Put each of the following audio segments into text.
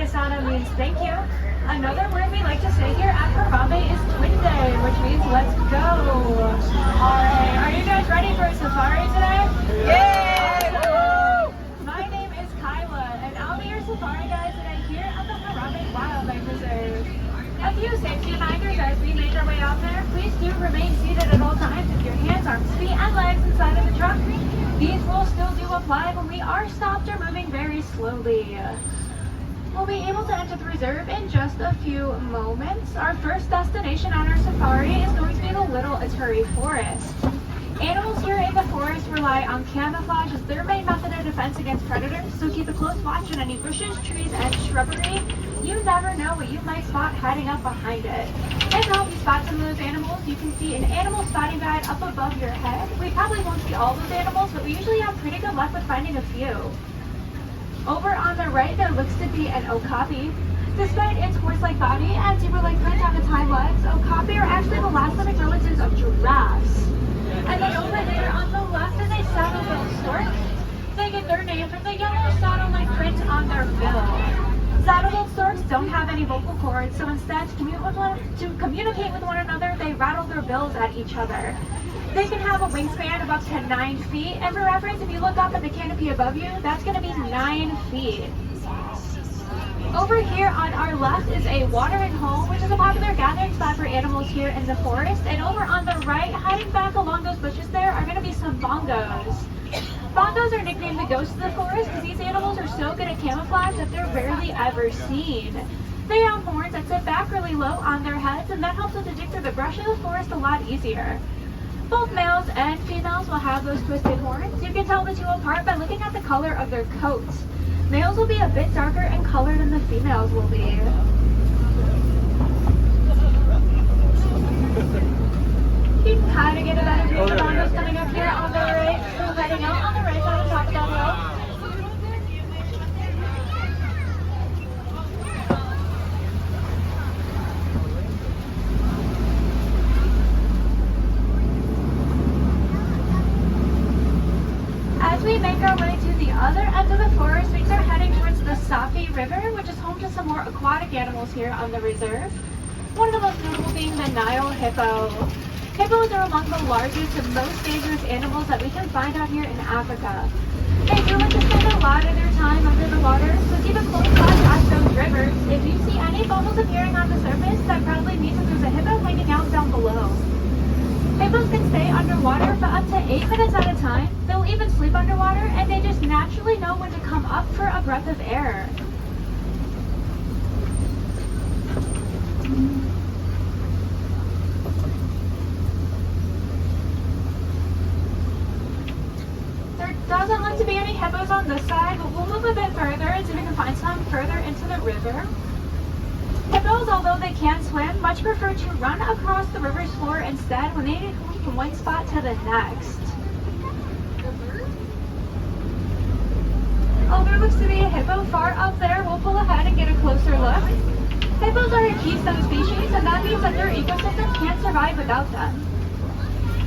Sana means thank you. Another word we like to say here at Harambe is twin day, which means let's go. Alright, are you guys ready for a safari today? Yay! My name is Kyla, and I'll be your safari guide today here at the Harambe Wildlife Reserve. A few safety reminders as we make our way out there. Please do remain seated at all times with your hands, arms, feet, and legs inside of the truck. These rules still do apply when we are stopped or moving very slowly. We'll be able to enter the reserve in just a few moments. Our first destination on our safari is going to be the Little Aturi Forest. Animals here in the forest rely on camouflage as their main method of defense against predators, so keep a close watch on any bushes, trees, and shrubbery. You never know what you might spot hiding up behind it. And to help you spot some of those animals, you can see an animal spotting guide up above your head. We probably won't see all those animals, but we usually have pretty good luck with finding a few. Over on the right, there looks to be an okapi. Despite its horse-like body and zebra-like print on its hind legs, okapi are actually the last living relatives of giraffes. And then over there on the left is a saddle-billed stork. They get their name from the yellow saddle-like print on their bill. Saddle-billed storks don't have any vocal cords, so instead to communicate with one another, they rattle their bills at each other. They can have a wingspan of up to 9 feet, and for reference, if you look up at the canopy above you, that's going to be 9 feet. Over here on our left is a watering hole, which is a popular gathering spot for animals here in the forest. And over on the right, hiding back along those bushes there, are going to be some bongos. Bongos are nicknamed the ghosts of the forest because these animals are so good at camouflage that they're rarely ever seen. They have horns that sit back really low on their heads, and that helps us to dig through the brush of the forest a lot easier. Both males and females will have those twisted horns. You can tell the two apart by looking at the color of their coats. Males will be a bit darker in color than the females will be. You can kind of get a better view of the bongos coming up here on the right. So heading out on the right side of the top of that hill. As we make our way to the other end of the forest, we start heading towards the Safi River, which is home to some more aquatic animals here on the reserve. One of the most notable being the Nile hippo. Hippos are among the largest and most dangerous animals that we can find out here in Africa. They do like to spend a lot of their time under the water, so keep a close watch at those rivers. If you see any bubbles appearing on the surface, that probably means that there's a hippo hanging out down below. Hippos can stay underwater for up to 8 minutes at a time. They'll even sleep underwater, and they just naturally know when to come up for a breath of air. There doesn't look to be any hippos on this side, but we'll move a bit further and see if we can find some further into the river. Hippos, although they can swim, much prefer to run across the river's floor instead when they move from one spot to the next. Oh, there looks to be a hippo far up there. We'll pull ahead and get a closer look. Hippos are a keystone species, and that means that their ecosystem can't survive without them.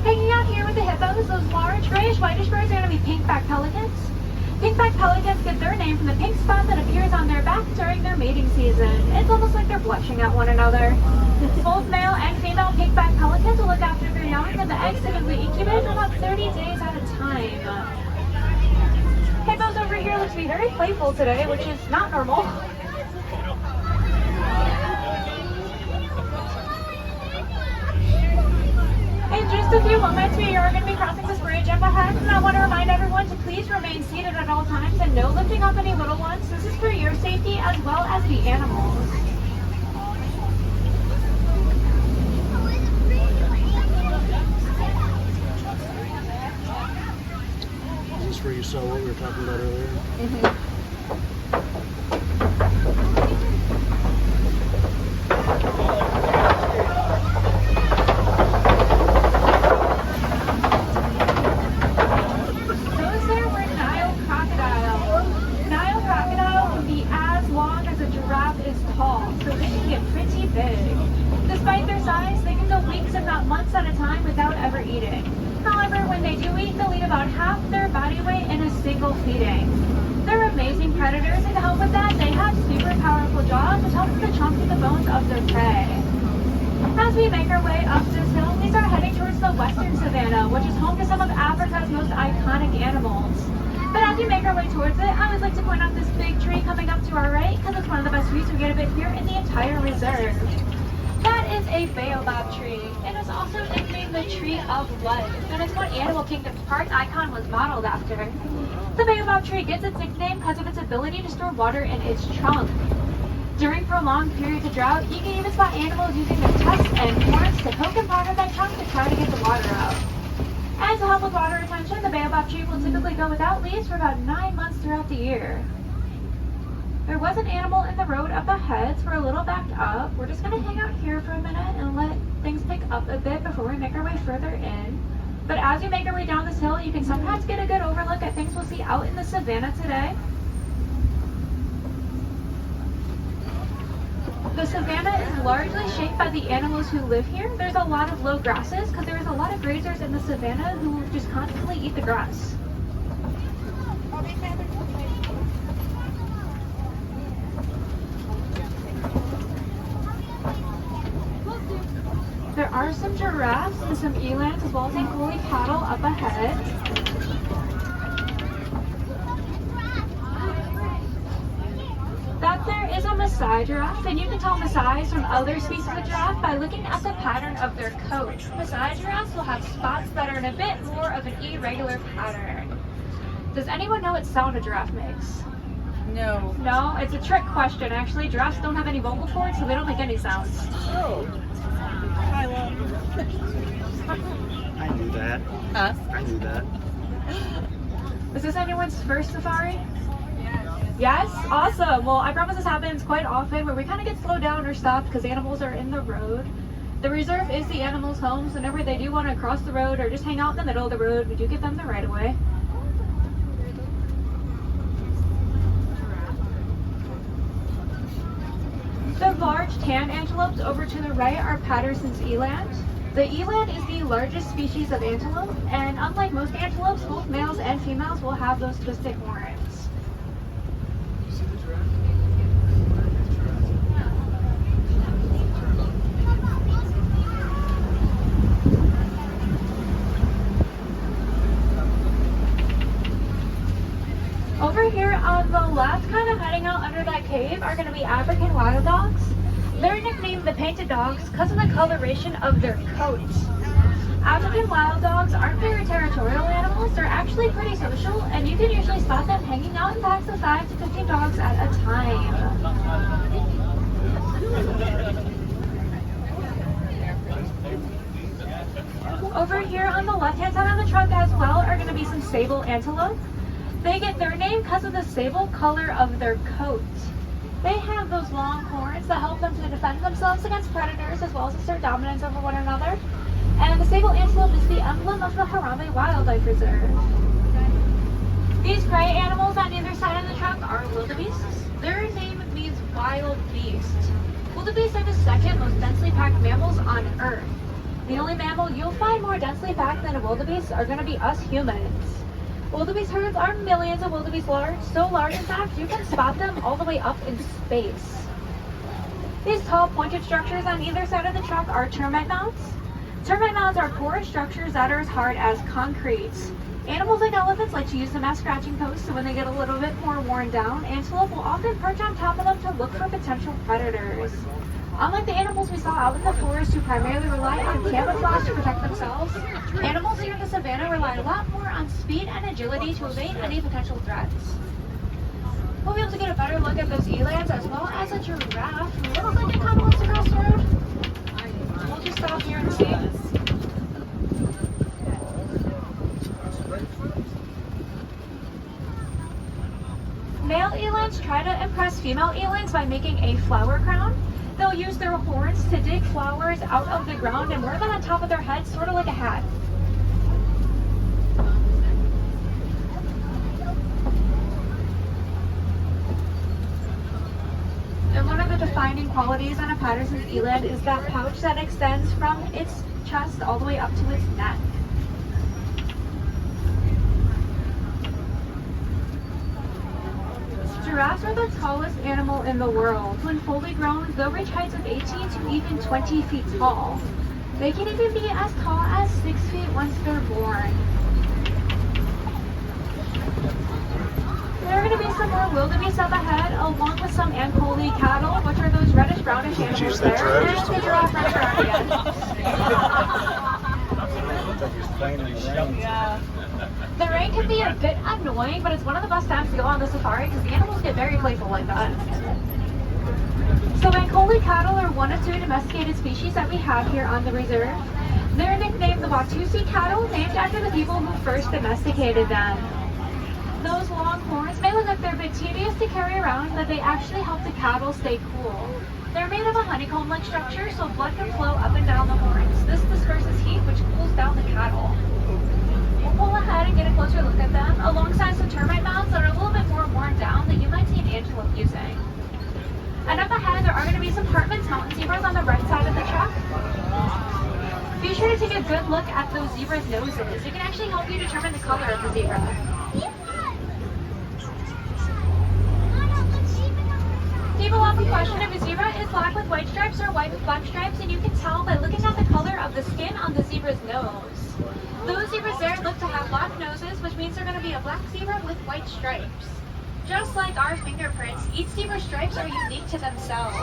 Hanging out here with the hippos, those large grayish-whitish birds are going to be pink-backed pelicans. Pink-backed pelicans get their name from the pink spot that appears on their back during their mating season. It's almost like they're blushing at one another. Both male and female pink-backed pelicans will look after their young, and the eggs typically incubate for about 30 days at a time. Hippos over here look to be very playful today, which is not normal. In just a few moments, we are going to be crossing this bridge up ahead, and I want to remind everyone to please remain seated at all times and no lifting up any little ones. This is for your safety as well as the animals. Is this where you saw what we were talking about earlier? Mm-hmm. Despite their size, they can go weeks if not months at a time without ever eating. However, when they do eat, they'll eat about half their body weight in a single feeding. They're amazing predators, and to help with that, they have super powerful we make our way up this hill, we start heading towards the western savanna, which is home to some of Africa's most iconic animals. But as we make our way towards it, I would like to point out this big tree coming up to our right, because it's one of the best views we get of it here in the entire reserve. That is a baobab tree. It is also nicknamed the Tree of Life, and it's what Animal Kingdom's park icon was modeled after. The baobab tree gets its nickname because of its ability to store water in its trunk. During prolonged periods of drought, you can even spot animals using their tusks and horns to poke and prod at that trunk to try to get the water out. And to help with water retention, the baobab tree will typically go without leaves for about 9 months throughout the year. There was an animal in the road up ahead, so we're a little backed up. We're just going to hang out here for a minute and let things pick up a bit before we make our way further in. But as we make our way down this hill, you can sometimes get a good overlook at things we'll see out in the savannah today. The savanna is largely shaped by the animals who live here. There's a lot of low grasses because there's a lot of grazers in the savanna who just constantly eat the grass. There are some giraffes and some elands as well as a woolly cattle up ahead. That there is a Maasai giraffe, and you can tell Maasais from other species of giraffe by looking at the pattern of their coat. Maasai giraffes will have spots that are in a bit more of an irregular pattern. Does anyone know what sound a giraffe makes? No. No? It's a trick question, actually. Giraffes don't have any vocal cords, so they don't make any sounds. Oh. Kyla. I knew that. Us? I knew that. Is this anyone's first safari? Yes? Awesome. Well, I promise this happens quite often where we kind of get slowed down or stopped because animals are in the road. The reserve is the animals' home, so whenever they do want to cross the road or just hang out in the middle of the road, we do give them the right of way. The large tan antelopes over to the right are Patterson's eland. The eland is the largest species of antelope, and unlike most antelopes, both males and females will have those twisted horns. Over here on the left, kind of heading out under that cave, are going to be African wild dogs. They're nicknamed the painted dogs because of the coloration of their coats. African wild dogs aren't very territorial animals. They're actually pretty social, and you can usually spot them hanging out in packs of 5 to 15 dogs at a time. Over here on the left-hand side of the truck as well are going to be some sable antelope. They get their name because of the sable color of their coat. They have those long horns that help them to defend themselves against predators as well as assert dominance over one another. And the sable antelope is the emblem of the Harambe Wildlife Reserve. These prey animals on either side of the truck are wildebeests. Their name means wild beast. Wildebeests are the second most densely packed mammals on Earth. The only mammal you'll find more densely packed than a wildebeest are going to be us humans. Wildebeest herds are millions of wildebeest large, so large in fact you can spot them all the way up in space. These tall pointed structures on either side of the truck are termite mounds. Termite mounds are porous structures that are as hard as concrete. Animals like elephants like to use them as scratching posts, so when they get a little bit more worn down, antelope will often perch on top of them to look for potential predators. Unlike the animals we saw out in the forest who primarily rely on camouflage to protect themselves, animals here in the savannah rely a lot more on speed and agility to evade any potential threats. We'll be able to get a better look at those elands as well as a giraffe. It looks like it kind of wants to cross the road. We'll just stop here and see. Male elands try to impress female elands by making a flower crown. They'll use their horns to dig flowers out of the ground and wear them on top of their heads, sort of like a hat. And one of the defining qualities on a Patterson's eland is that pouch that extends from its chest all the way up to its neck. Giraffes are the tallest animal in the world. When fully grown, they'll reach heights of 18 to even 20 feet tall. They can even be as tall as 6 feet once they're born. There are going to be some more wildebeest up ahead, along with some Ankole cattle, which are those reddish brownish animals there, and the giraffe running around again. Yeah. The rain can be a bit annoying, but it's one of the best times to go on the safari because the animals get very playful like that. So Ankole cattle are one of 2 domesticated species that we have here on the reserve. They're nicknamed the Watusi cattle, named after the people who first domesticated them. Those long horns may look like they're a bit tedious to carry around, but they actually help the cattle stay cool. They're made of a honeycomb-like structure, so blood can flow up and down the horns. This disperses heat, which cools down the cattle. We'll pull ahead and get a closer look at them, alongside some termite mounds that are a little bit more worn down that you might see an antelope using. And up ahead, there are going to be some Hartman's mountain zebras on the right side of the truck. Be sure to take a good look at those zebras' noses. It can actually help you determine the color of the zebra. People often question if a zebra is black with white stripes or white with black stripes, and you can tell by looking at the color of the skin on the zebra's nose. Those zebras there look to have black noses, which means they're going to be a black zebra with white stripes. Just like our fingerprints, each zebra's stripes are unique to themselves.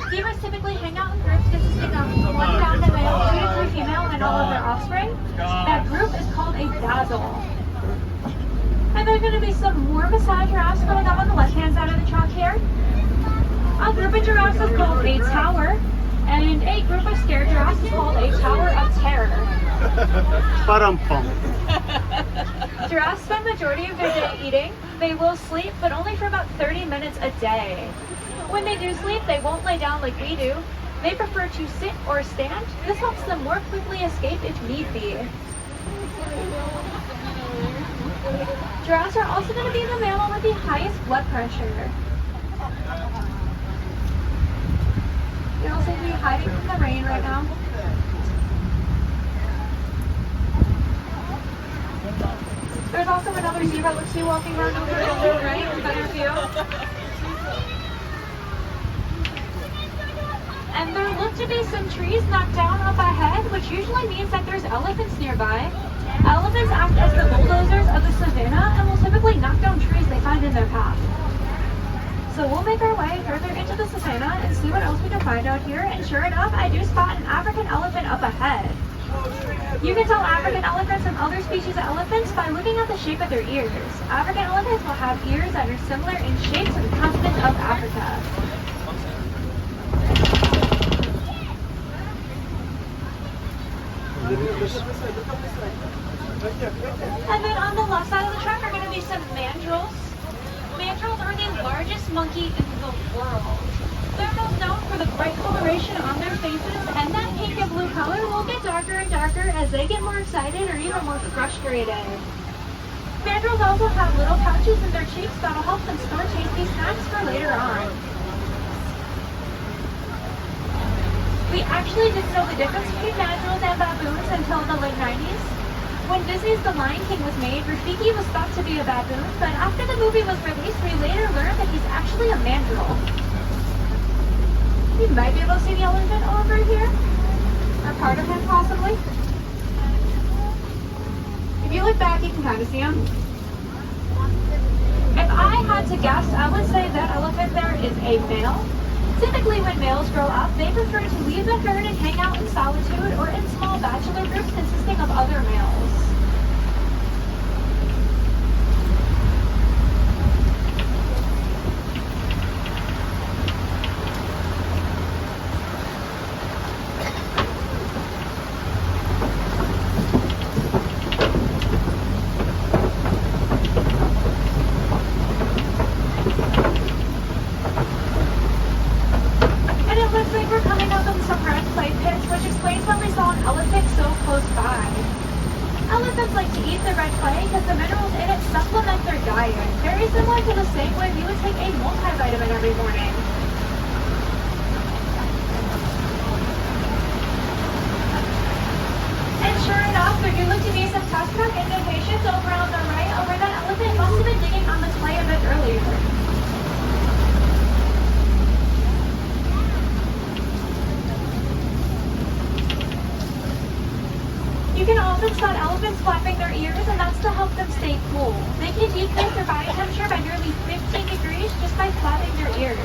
Zebras typically hang out in groups consisting of 1 dominant male, 2 to 3 female, and all of their offspring. That group is called a dazzle. And there are going to be some more beside giraffes going up on the left-hand side of the truck here. A group of giraffes is called a tower, and a group of scared giraffes is called a tower of terror. Giraffes spend the majority of their day eating. They will sleep, but only for about 30 minutes a day. When they do sleep, they won't lay down like we do. They prefer to sit or stand. This helps them more quickly escape if need be. Giraffes are also going to be the mammal with the highest blood pressure. They all seem to be hiding from the rain right now. There's also another zebra looks to be walking around over to the right in better view. And there look to be some trees knocked down up ahead, which usually means that there's elephants nearby. Elephants act as the bulldozers of the savanna and will typically knock down trees they find in their path. So we'll make our way further into the savanna and see what else we can find out here. And sure enough, I do spot an African elephant up ahead. You can tell African elephants from other species of elephants by looking at the shape of their ears. African elephants will have ears that are similar in shape to the continent of Africa. And then on the left side of the truck are going to be some mandrills. Mandrills are the largest monkey in the world. They're most known for the bright coloration on their faces, and that pink and blue color will get darker and darker as they get more excited or even more frustrated. Mandrills also have little pouches in their cheeks that'll help them store tasty snacks for later on. We actually didn't know the difference between mandrills and baboons until the late 90s. When Disney's The Lion King was made, Rafiki was thought to be a baboon, but after the movie was released, we later learned that he's actually a mandrill. You might be able to see the elephant over here, or part of him possibly. If you look back, you can kind of see him. If I had to guess, I would say that elephant there is a male. Typically when males grow up, they prefer to leave the herd and hang out in solitude or in small bachelor groups consisting of other males. Elephants like to eat the red clay because the minerals in it supplement their diet, very similar to the same way we would take a multivitamin every morning. And sure enough, there do look to be some test track indications over on the right over that elephant must have been digging on the clay a bit earlier. elephants spot elephants flapping their ears, and that's to help them stay cool. They can decrease their body temperature by nearly 15 degrees just by flapping their ears.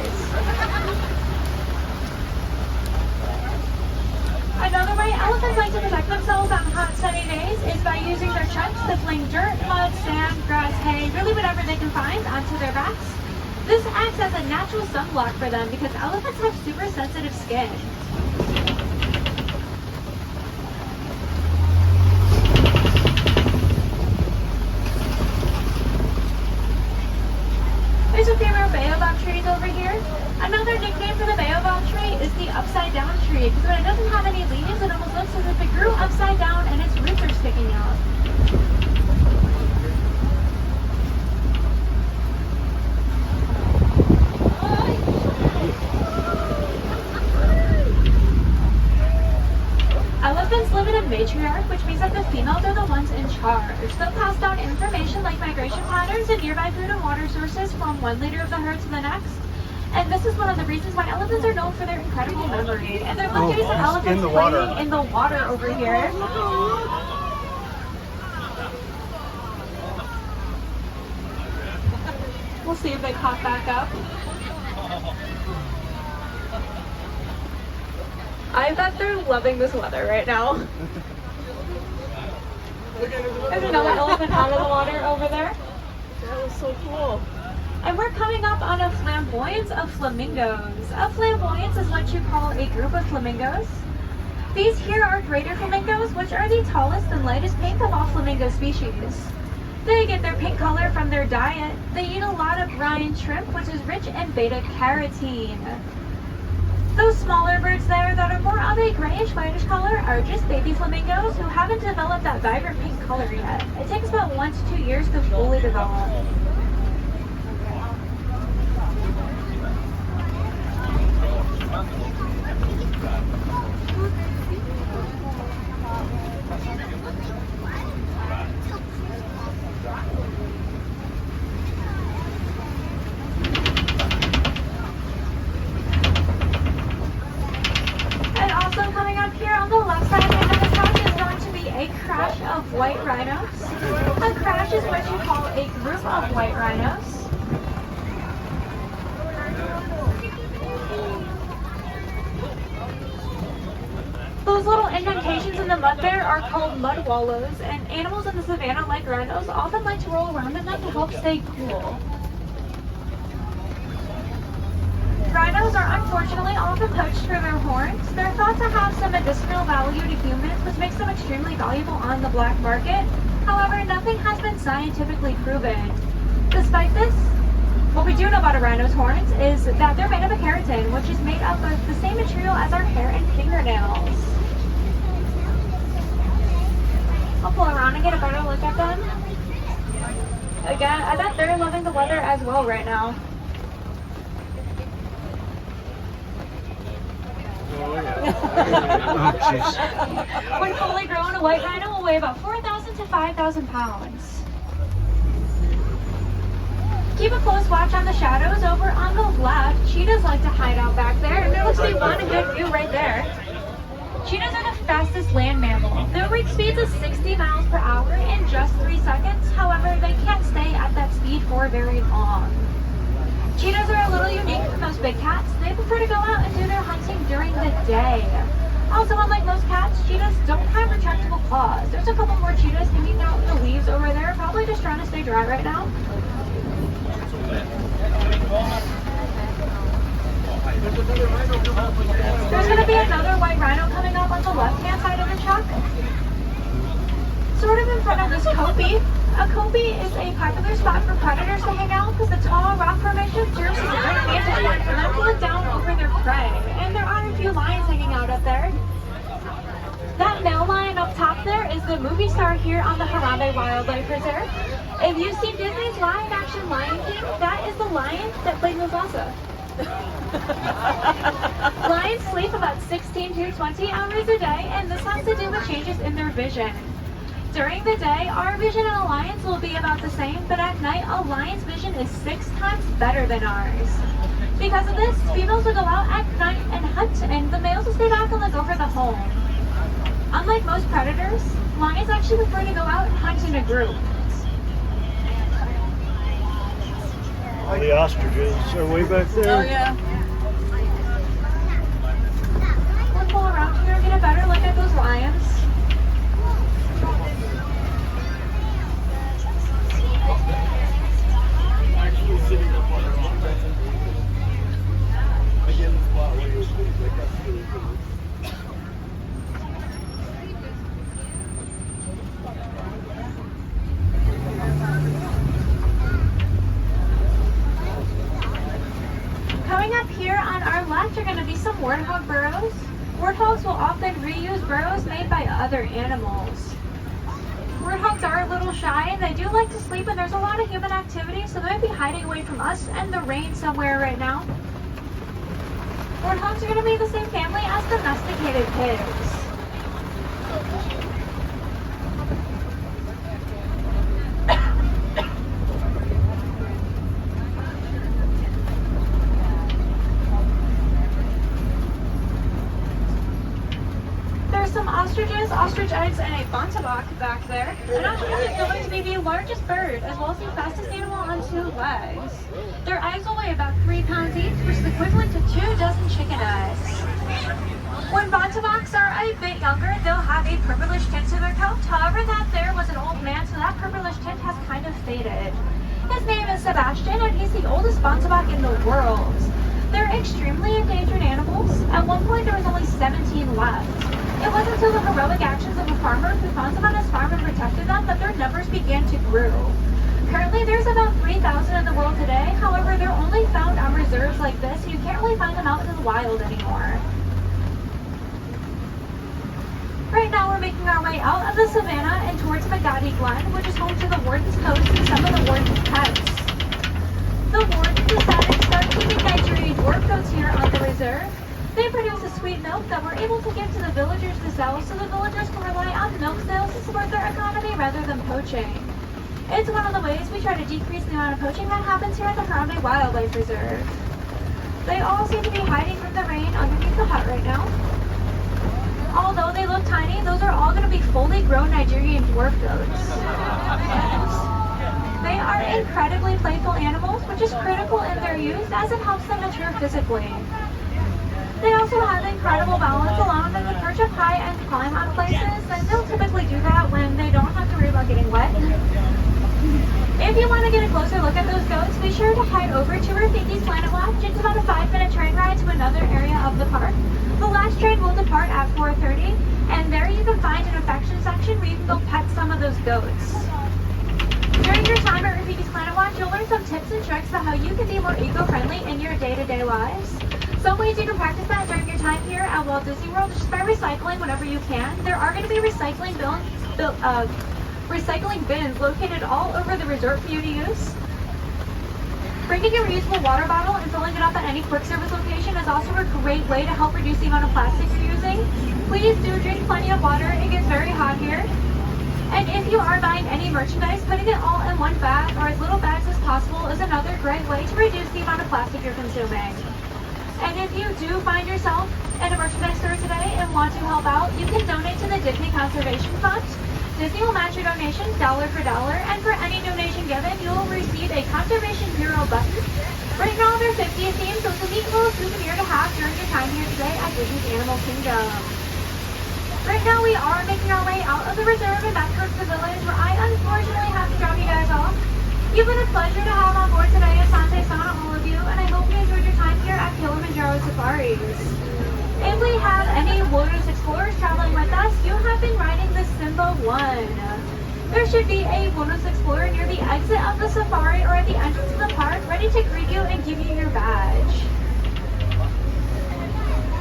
Another way elephants like to protect themselves on hot sunny days is by using their trunks to fling dirt, mud, sand, grass, hay, really whatever they can find onto their backs. This acts as a natural sunblock for them because elephants have super sensitive skin. There's a few more baobab trees over here. Another nickname for the baobab tree is the upside down tree because when it doesn't have any leaves, it almost looks as if it grew upside down and its roots are sticking out. Elephants live in a matriarch, which means that the females are the ones in charge. They'll pass down information like migration patterns and nearby food and water sources from one leader of the herd to the next. And this is one of the reasons why elephants are known for their incredible memory. And there are pictures of elephants playing in the water over here. We'll see if they pop back up. I bet they're loving this weather right now. There's another elephant out of the water over there. That was so cool. And we're coming up on a flamboyance of flamingos. A flamboyance is what you call a group of flamingos. These here are greater flamingos, which are the tallest and lightest pink of all flamingo species. They get their pink color from their diet. They eat a lot of brine shrimp, which is rich in beta-carotene. Those smaller birds there that are more of a grayish-whitish color are just baby flamingos who haven't developed that vibrant pink color yet. It takes about 1 to 2 years to fully develop. Of white rhinos. A crash is what you call a group of white rhinos. Those little indentations in the mud there are called mud wallows, and animals in the savannah like rhinos often like to roll around in them to help stay cool. Rhinos are unfortunately often poached for their horns. They're thought to have some medicinal value to humans, which makes them extremely valuable on the black market. However, nothing has been scientifically proven. Despite this, what we do know about a rhino's horns is that they're made of a keratin, which is made up of the same material as our hair and fingernails. I'll pull around and get a better look at them. Again, I bet they're loving the weather as well right now. Oh, jeez. When fully grown, a white rhino will weigh about 4,000 to 5,000 pounds. Keep a close watch on the shadows. Over on the left, cheetahs like to hide out back there, and there looks to be one good view right there. Cheetahs are the fastest land mammal. Their reach speeds is 60 miles per hour in just 3 seconds. However, they can't stay at that speed for very long. Cheetahs are a little unique from most big cats. They prefer to go out and do their hunting during the day. Also, unlike most cats, cheetahs don't have retractable claws. There's a couple more cheetahs hanging out in the leaves over there, probably just trying to stay dry right now. There's going to be another white rhino coming up on the left-hand side of the truck. Sort of in front of this copie. A copie is a popular spot for predators to hang out because the tall rock formation serves as a great vantage point for them to look down over their prey. And there are a few lions hanging out up there. That male lion up top there is the movie star here on the Harambe Wildlife Reserve. If you've seen Disney's live-action Lion King, that is the lion that played Mufasa. Lions sleep about 16 to 20 hours a day, and this has to do with changes in their vision. During the day, our vision in a lion's will be about the same, but at night, a lion's vision is 6 times better than ours. Because of this, females will go out at night and hunt, and the males will stay back and look over the home. Unlike most predators, Lions actually prefer to go out and hunt in a group. All the ostriches are way back there. Oh, yeah. We'll pull around here and get a better look at those lions. Actually sitting up on the rock. Again, the spot where you were sitting, like that's really cool. Coming up here on our left are going to be some warthog burrows. Warthogs will often reuse burrows made by other animals. Warthogs are a little shy and they do like to sleep when there's a lot of human activity, so they might be hiding away from us and the rain somewhere right now. Warthogs are going to be the same family as domesticated pigs. Some ostriches, ostrich eggs, and a bontebok back there. An ostrich is going to be the largest bird as well as the fastest animal on 2 legs. Their eggs will weigh about 3 pounds each, which is equivalent to 2 dozen chicken eggs. When bonteboks are a bit younger, they'll have a purplish tint to their coat. However, that there was an old man, so that purplish tint has kind of faded. His name is Sebastian, and he's the oldest bontebok in the world. They're extremely endangered animals. At one point, there was only 17 left. It wasn't until the heroic actions of a farmer who found them on his farm and protected them that their numbers began to grow. Currently, there's about 3,000 in the world today. However, they're only found on reserves like this, so you can't really find them out in the wild anymore. Right now, we're making our way out of the savannah and towards Magadi Glen, which is home to the warden's post and some of the warden's pets. The warden decided to start keeping Nigerian dwarf goats here on the reserve. They produce a sweet milk that we're able to give to the villagers to sell, so the villagers can rely on milk sales to support their economy rather than poaching. It's one of the ways we try to decrease the amount of poaching that happens here at the Harambe Wildlife Reserve. They all seem to be hiding from the rain underneath the hut right now. Although they look tiny, those are all going to be fully grown Nigerian dwarf goats. They are incredibly playful animals, which is critical in their use as it helps them mature physically. They also have incredible balance, allowing them to perch up high and climb on places, and they'll typically do that when they don't have to worry about getting wet. If you want to get a closer look at those goats, be sure to head over to Rafiki's Planet Watch. It's about a 5-minute train ride to another area of the park. The last train will depart at 4:30, and there you can find an affection section where you can go pet some of those goats. During your time at Rafiki's Planet Watch, you'll learn some tips and tricks about how you can be more eco-friendly in your day-to-day lives. Some ways you can practice that during your time here at Walt Disney World is just by recycling whenever you can. There are going to be recycling bins located all over the resort for you to use. Bringing a reusable water bottle and filling it up at any quick service location is also a great way to help reduce the amount of plastics you're using. Please do drink plenty of water. It gets very hot here. And if you are buying any merchandise, putting it all in one bag or as little bags as possible is another great way to reduce the amount of plastic you're consuming. And if you do find yourself in a merchandise store today and want to help out, you can donate to the Disney Conservation Fund. Disney will match your donation dollar for dollar, and for any donation given, you will receive a Conservation Bureau button. Right now, they're 50th theme, so it's a neat little souvenir to have during your time here today at Disney's Animal Kingdom. Right now, we are making our way out of the reserve and back towards the village, where I unfortunately have to drop you guys off. You've been a pleasure to have on board today, Asante Sana, all of you, and I hope you enjoyed your time here at Kilimanjaro Safaris. If we have any wilderness explorers traveling with us, you have been riding the Simba 1. There should be a wilderness explorer near the exit of the safari or at the entrance of the park, ready to greet you and give you your badge.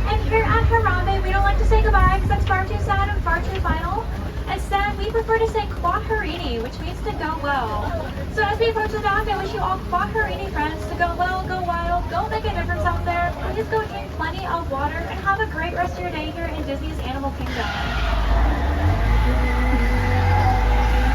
And here at Harambe, we don't like to say goodbye because that's far too sad and far too final. Instead, we prefer to say Kwaherini, which means to go well. So as we approach the dock, I wish you all Kwaherini friends to go well, go wild, go make a difference out there. Please go drink plenty of water and have a great rest of your day here in Disney's Animal Kingdom.